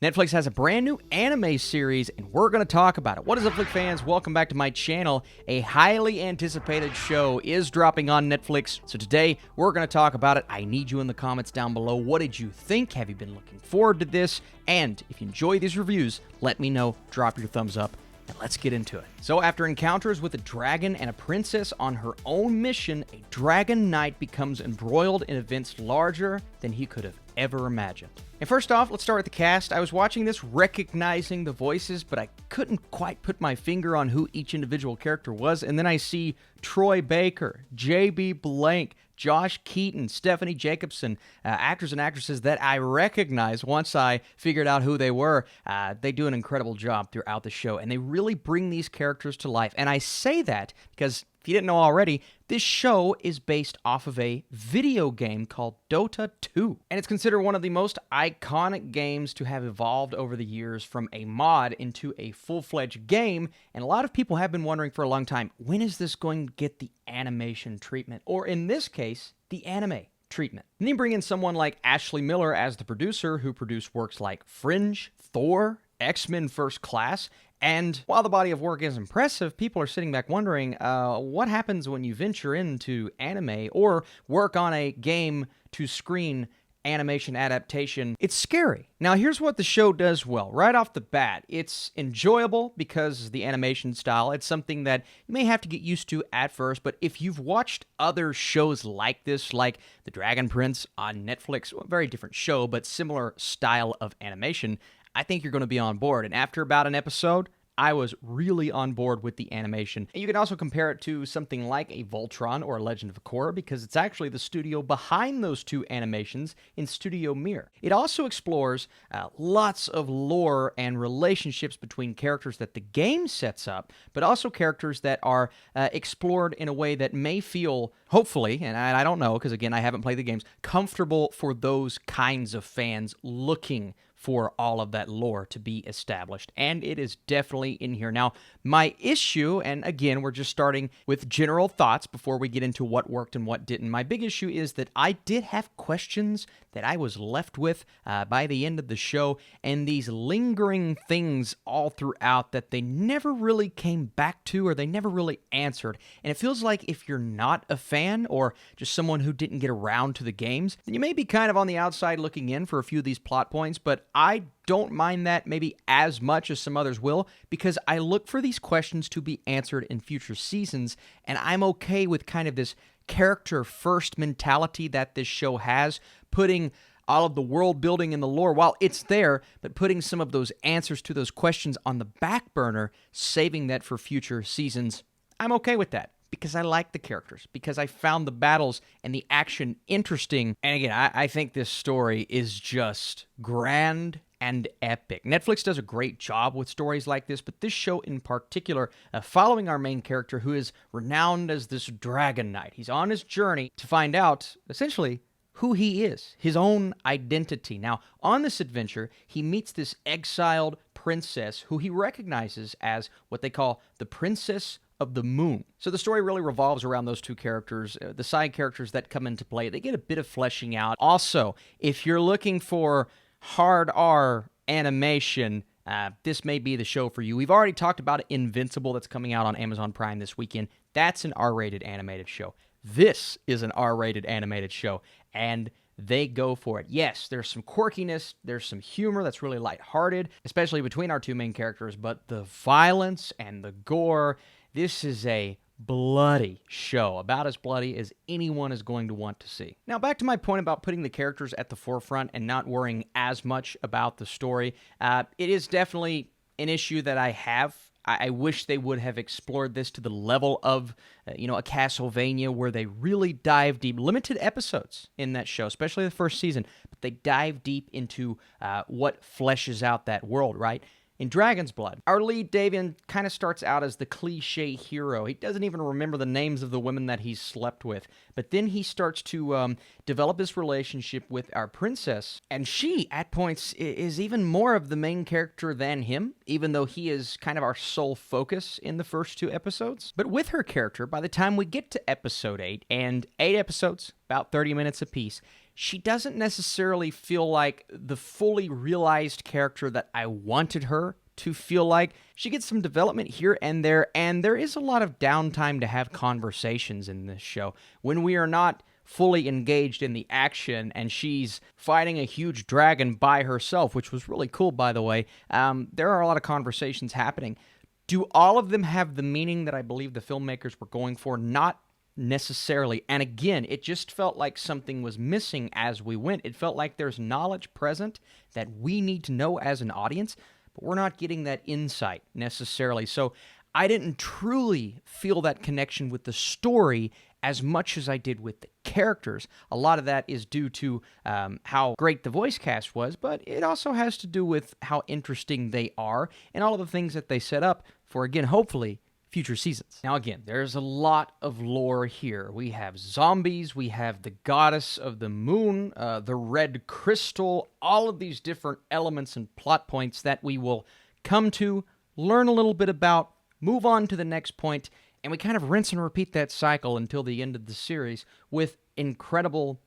Netflix has a brand new anime series, and we're going to talk about it. What is up, Flick fans? Welcome back to my channel. A highly anticipated show is dropping on Netflix, so today we're going to talk about it. I need you in the comments down below. What did you think? Have you been looking forward to this? And if you enjoy these reviews, let me know. Drop your thumbs up. And let's get into it. So after encounters with a dragon and a princess on her own mission, a dragon knight becomes embroiled in events larger than he could have ever imagined. And first off, let's start with the cast. I was watching this recognizing the voices, but I couldn't quite put my finger on who each individual character was. And then I see Troy Baker, J.B. Blank, Josh Keaton, Stephanie Jacobson, actors and actresses that I recognize once I figured out who they were. They do an incredible job throughout the show, and they really bring these characters to life. And I say that because, if you didn't know already, this show is based off of a video game called DOTA 2. And it's considered one of the most iconic games to have evolved over the years from a mod into a full-fledged game. And a lot of people have been wondering for a long time, when is this going to get the animation treatment? Or in this case, the anime treatment. And then you bring in someone like Ashley Miller as the producer, who produced works like Fringe, Thor, X-Men First Class. And while the body of work is impressive, people are sitting back wondering, what happens when you venture into anime or work on a game-to-screen animation adaptation? It's scary. Now, here's what the show does well. Right off the bat, it's enjoyable because the animation style, it's something that you may have to get used to at first, but if you've watched other shows like this, like The Dragon Prince on Netflix, well, very different show, but similar style of animation, I think you're going to be on board. And after about an episode, I was really on board with the animation. And you can also compare it to something like a Voltron or a Legend of Korra, because it's actually the studio behind those two animations in Studio Mir. It also explores lots of lore and relationships between characters that the game sets up, but also characters that are explored in a way that may feel, hopefully, and I don't know, because again, I haven't played the games, comfortable for those kinds of fans looking for all of that lore to be established, and it is definitely in here. Now, my issue, and again, we're just starting with general thoughts before we get into what worked and what didn't. My big issue is that I did have questions that I was left with by the end of the show, and these lingering things all throughout that they never really came back to, or they never really answered. And it feels like if you're not a fan, or just someone who didn't get around to the games, then you may be kind of on the outside looking in for a few of these plot points, but I don't mind that maybe as much as some others will, because I look for these questions to be answered in future seasons, and I'm okay with kind of this character-first mentality that this show has, putting all of the world building and the lore, while it's there, but putting some of those answers to those questions on the back burner, saving that for future seasons. I'm okay with that, because I like the characters, because I found the battles and the action interesting. And again, I think this story is just grand and epic. Netflix does a great job with stories like this, but this show in particular, following our main character, who is renowned as this dragon knight. He's on his journey to find out, essentially, who he is, his own identity. Now, on this adventure, he meets this exiled princess who he recognizes as what they call the Princess of the Moon. So the story really revolves around those two characters, the side characters that come into play. They get a bit of fleshing out. Also, if you're looking for hard R animation, this may be the show for you. We've already talked about Invincible that's coming out on Amazon Prime this weekend. That's an R-rated animated show. This is an R-rated animated show, and they go for it. Yes, there's some quirkiness, there's some humor that's really lighthearted, especially between our two main characters, but the violence and the gore, this is a bloody show, about as bloody as anyone is going to want to see. Now, back to my point about putting the characters at the forefront and not worrying as much about the story. It is definitely an issue that I have. I wish they would have explored this to the level of, a Castlevania, where they really dive deep. Limited episodes in that show, especially the first season, but they dive deep into what fleshes out that world, right? In Dragon's Blood, our lead, Davion, kind of starts out as the cliche hero. He doesn't even remember the names of the women that he's slept with. But then he starts to develop this relationship with our princess, and she, at points, is even more of the main character than him, even though he is kind of our sole focus in the first two episodes. But with her character, by the time we get to episode 8, and 8 episodes, about 30 minutes apiece, she doesn't necessarily feel like the fully realized character that I wanted her to feel like. She gets some development here and there is a lot of downtime to have conversations in this show when we are not fully engaged in the action, and she's fighting a huge dragon by herself, which was really cool, by the way. There are a lot of conversations happening. Do all of them have the meaning that I believe the filmmakers were going for? Not necessarily. And again, it just felt like something was missing as we went. It felt like there's knowledge present that we need to know as an audience, but we're not getting that insight necessarily. So I didn't truly feel that connection with the story as much as I did with the characters. A lot of that is due to how great the voice cast was, but it also has to do with how interesting they are and all of the things that they set up for, again, hopefully, future seasons. Now, again, there's a lot of lore here. We have zombies, we have the goddess of the moon, the red crystal, all of these different elements and plot points that we will come to, learn a little bit about, move on to the next point, and we kind of rinse and repeat that cycle until the end of the series with incredible,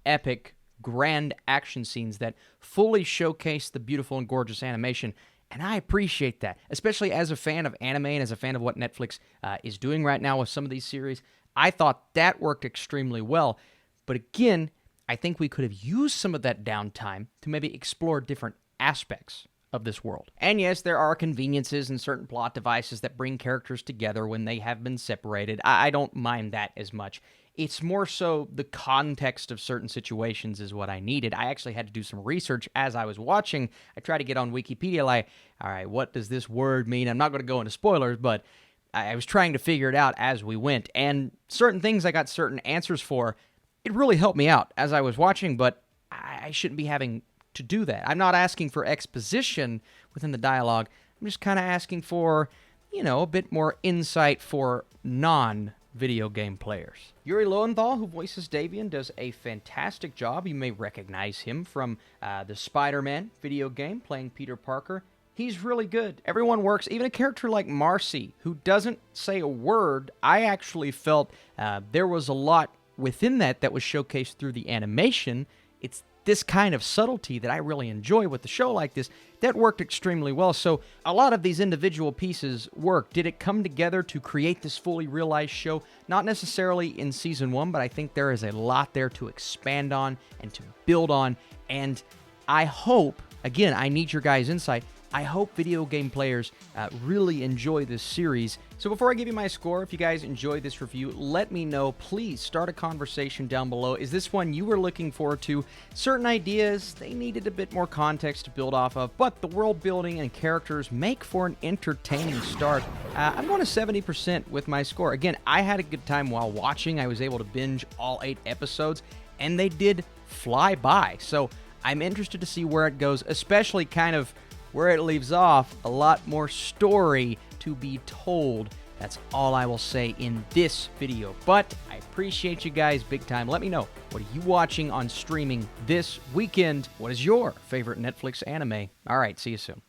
epic, grand action scenes that fully showcase the beautiful and gorgeous animation. And I appreciate that, especially as a fan of anime and as a fan of what Netflix is doing right now with some of these series. I thought that worked extremely well. But again, I think we could have used some of that downtime to maybe explore different aspects of this world. And yes, there are conveniences and certain plot devices that bring characters together when they have been separated. I don't mind that as much. It's more so the context of certain situations is what I needed. I actually had to do some research as I was watching. I tried to get on Wikipedia like, all right, what does this word mean? I'm not going to go into spoilers, but I was trying to figure it out as we went. And certain things I got certain answers for. It really helped me out as I was watching, but I shouldn't be having to do that. I'm not asking for exposition within the dialogue. I'm just kind of asking for, a bit more insight for non-video game players. Yuri Lowenthal, who voices Davion, does a fantastic job. You may recognize him from the Spider-Man video game, playing Peter Parker. He's really good. Everyone works. Even a character like Marcy, who doesn't say a word, I actually felt there was a lot within that was showcased through the animation. It's this kind of subtlety that I really enjoy with a show like this that worked extremely well. So a lot of these individual pieces worked. Did it come together to create this fully realized show? Not necessarily in season 1, but I think there is a lot there to expand on and to build on. And I hope, again, I need your guys' insight, I hope video game players really enjoy this series. So before I give you my score, if you guys enjoyed this review, let me know. Please start a conversation down below. Is this one you were looking forward to? Certain ideas, they needed a bit more context to build off of, but the world building and characters make for an entertaining start. I'm going to 70% with my score. Again, I had a good time while watching. I was able to binge all 8 episodes, and they did fly by. So I'm interested to see where it goes, especially kind of where it leaves off. A lot more story to be told. That's all I will say in this video. But I appreciate you guys big time. Let me know, what are you watching on streaming this weekend? What is your favorite Netflix anime? All right, see you soon.